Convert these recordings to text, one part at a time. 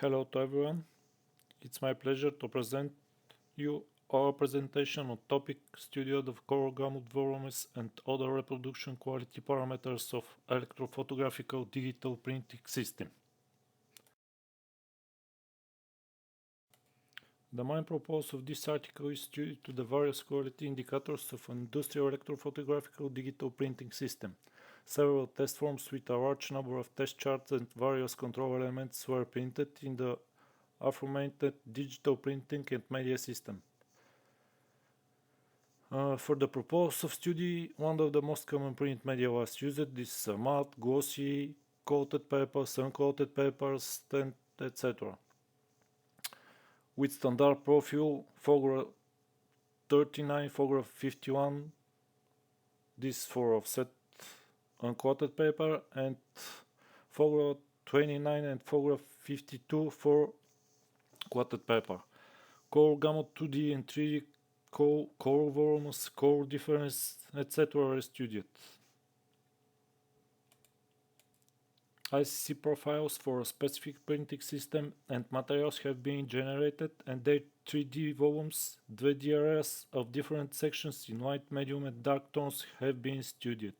Hello to everyone. It's my pleasure to present you our presentation on topic study of core gamut volumes and other reproduction quality parameters of electrophotographical digital printing system. The main purpose of this article is due to the various quality indicators of an industrial electrophotographical digital printing system. Several test forms with a large number of test charts and various control elements were printed in the aforementioned digital printing and media system. For the purpose of study, one of the most common print media was used. This is matte, glossy, coated papers, uncoated papers, and etc. With standard profile, photograph 39, photograph 51, this for offset uncoated paper, and photograph 29 and photograph 52 for coated paper. Core gamut 2D and 3D core volumes, core difference, etc. are studied. ICC profiles for a specific printing system and materials have been generated, and their 3D volumes, 2D areas of different sections in light, medium and dark tones have been studied.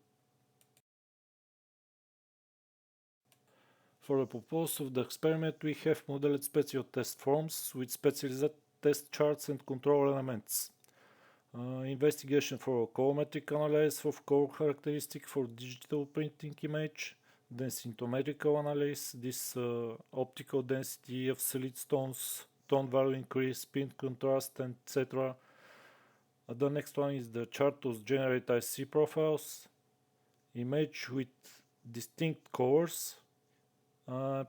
For the purpose of the experiment, we have modeled special test forms with specialized test charts and control elements. Investigation for colorimetric analysis of core characteristic for digital printing image, densimetrical analysis, this optical density of solid tones, tone value increase, spin contrast, etc. The next one is the chart to generate IC profiles, image with distinct colors,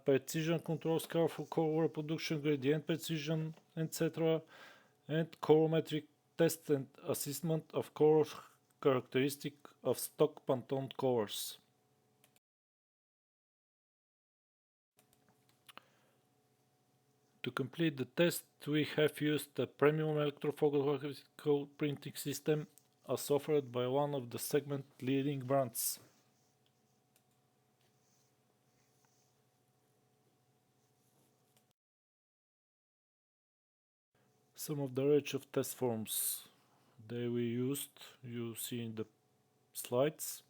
precision control score for color reproduction, gradient precision, etc. and colorimetric test and assessment of color characteristic of stock Pantone colors. To complete the test, we have used a premium electrophotographical printing system as offered by one of the segment leading brands. Some of the range of test forms that we used, you see in the slides.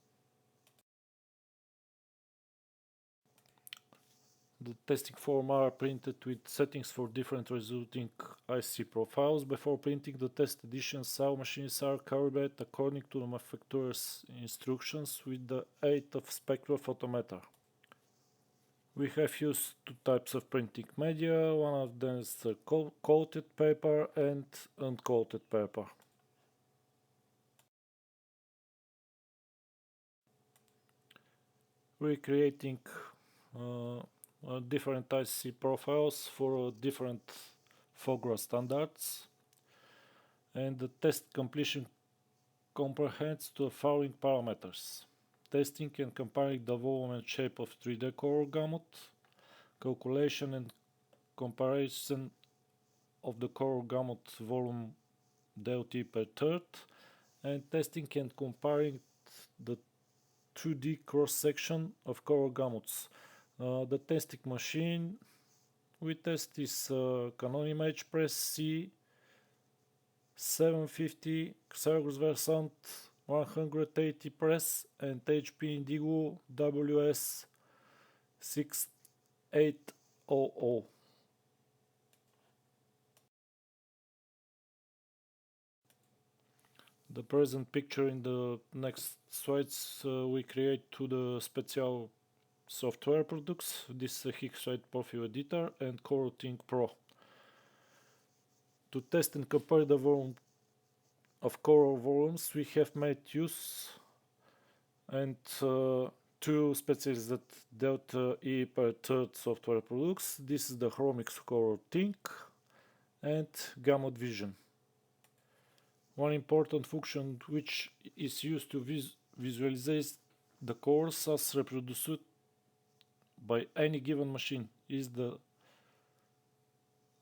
The testing form are printed with settings for different resulting IC profiles. Before printing the test editions, our machines are calibrated according to the manufacturer's instructions with the aid of spectrophotometer. We have used two types of printing media. One of them is coated paper and uncoated paper. We're creating different IC profiles for different FOGRA standards, and the test completion comprehends the following parameters: testing and comparing the volume and shape of 3D core gamut, calculation and comparison of the core gamut volume delta per third, and testing and comparing the 2D cross-section of core gamuts. The testing machine we test is Canon Image Press C750 Xerox Versant 180 press and HP Indigo WS6800. The present picture in the next slides we create to the special software products. This is a Higgside Profile Editor and Coroutine Pro. To test and compare the volume of core volumes, we have made use and two specialized delta E per third software products. This is the Chromix Coroutine and Gamut Vision. One important function which is used to visualize the colors as reproduced by any given machine is the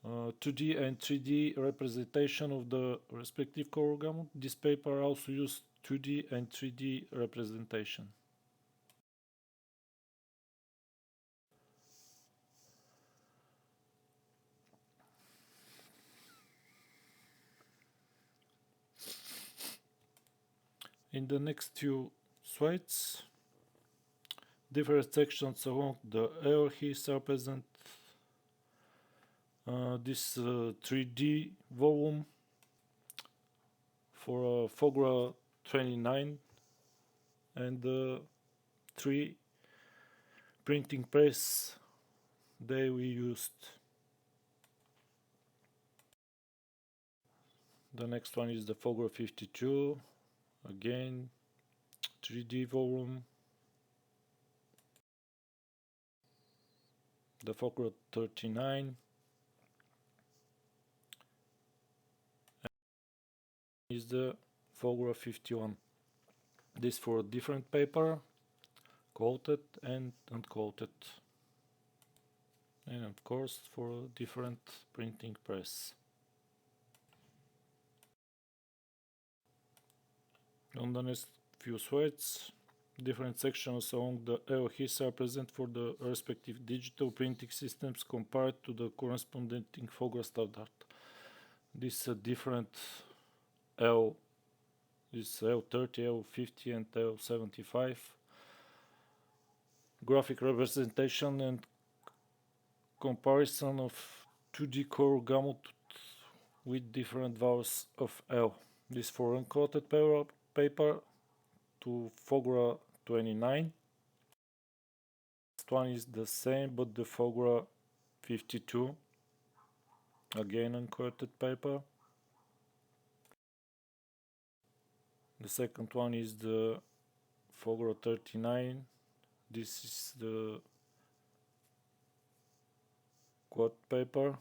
2D and 3D representation of the respective color gamut. This paper also uses 2D and 3D representation. In the next few slides, different sections along the airheads are present. This 3D volume for Fogra 29 and the 3 printing press they we used. The next one is the Fogra 52, again 3D volume. The Fogra 39 is the Fogra 51. This for a different paper, coated and uncoated, and of course for a different printing press. On the next few slides, different sections along the airheads are present for the respective digital printing systems compared to the corresponding Fogra standard. This is a different L, this L30, L50 and L75 graphic representation and comparison of 2D core gamut with different values of L. This for uncoated paper to Fogra 29. This one is the same, but the Fogra 52, again uncoated paper. The second one is the Fogra 39. This is the quad paper.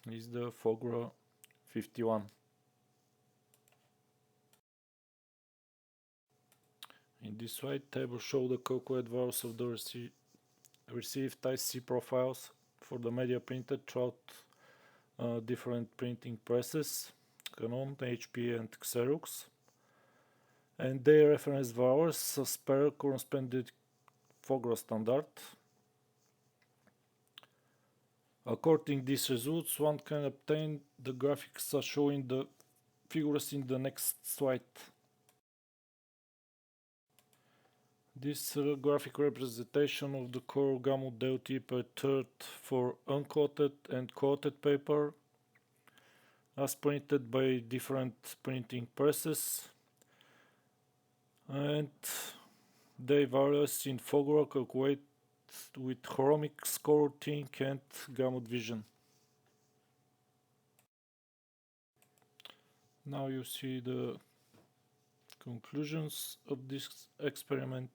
This is the Fogra 51. In this slide, table show the calculated values of the received IC profiles for the media printed throughout different printing presses, Canon, HP and Xerox, and their reference values as per corresponding Fogra standard. According to these results, one can obtain the graphics as shown in the figures in the next slide. This graphic representation of the core gamut delta per third for uncoated and coated paper as printed by different printing presses, and they values in Fogra calculate with chromic scoring and gamut vision. Now you see the conclusions of this experiment.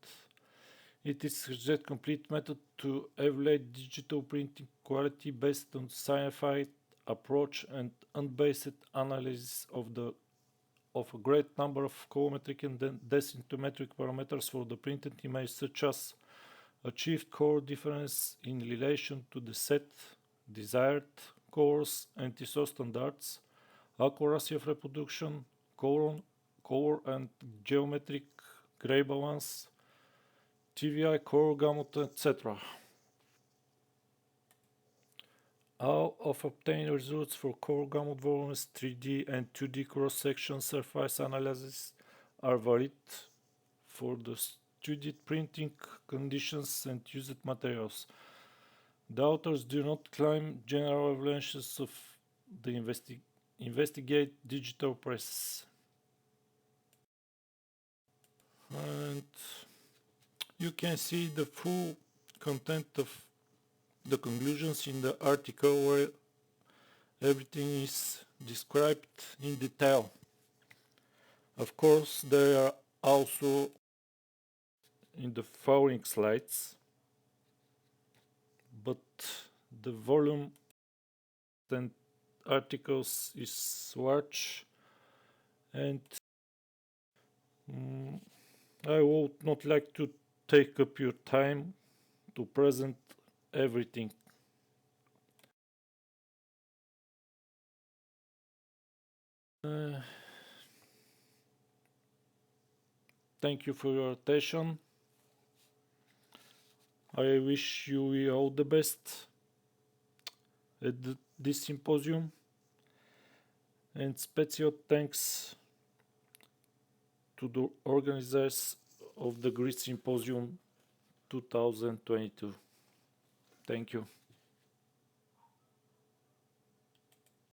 It is a complete method to evaluate digital printing quality based on scientific approach and unbased analysis of a great number of colorimetric and densitometric parameters for the printed image, such as achieved color difference in relation to the set, desired colors and ISO standards, accuracy of reproduction, color and geometric gray balance, TVI, color gamut, etc. All of obtained results for core gamut volumes, 3D and 2D cross-section surface analysis are valid for the studied printing conditions and used materials. The authors do not claim general evaluations of the investigate digital presses. And you can see the full content of the conclusions in the article where everything is described in detail. Of course, they are also in the following slides, but the volume and articles is large, and I would not like to take up your time to present everything. Thank you for your attention. I wish you all the best at this symposium, And special thanks to the organizers of the GRID Symposium 2022. Thank you.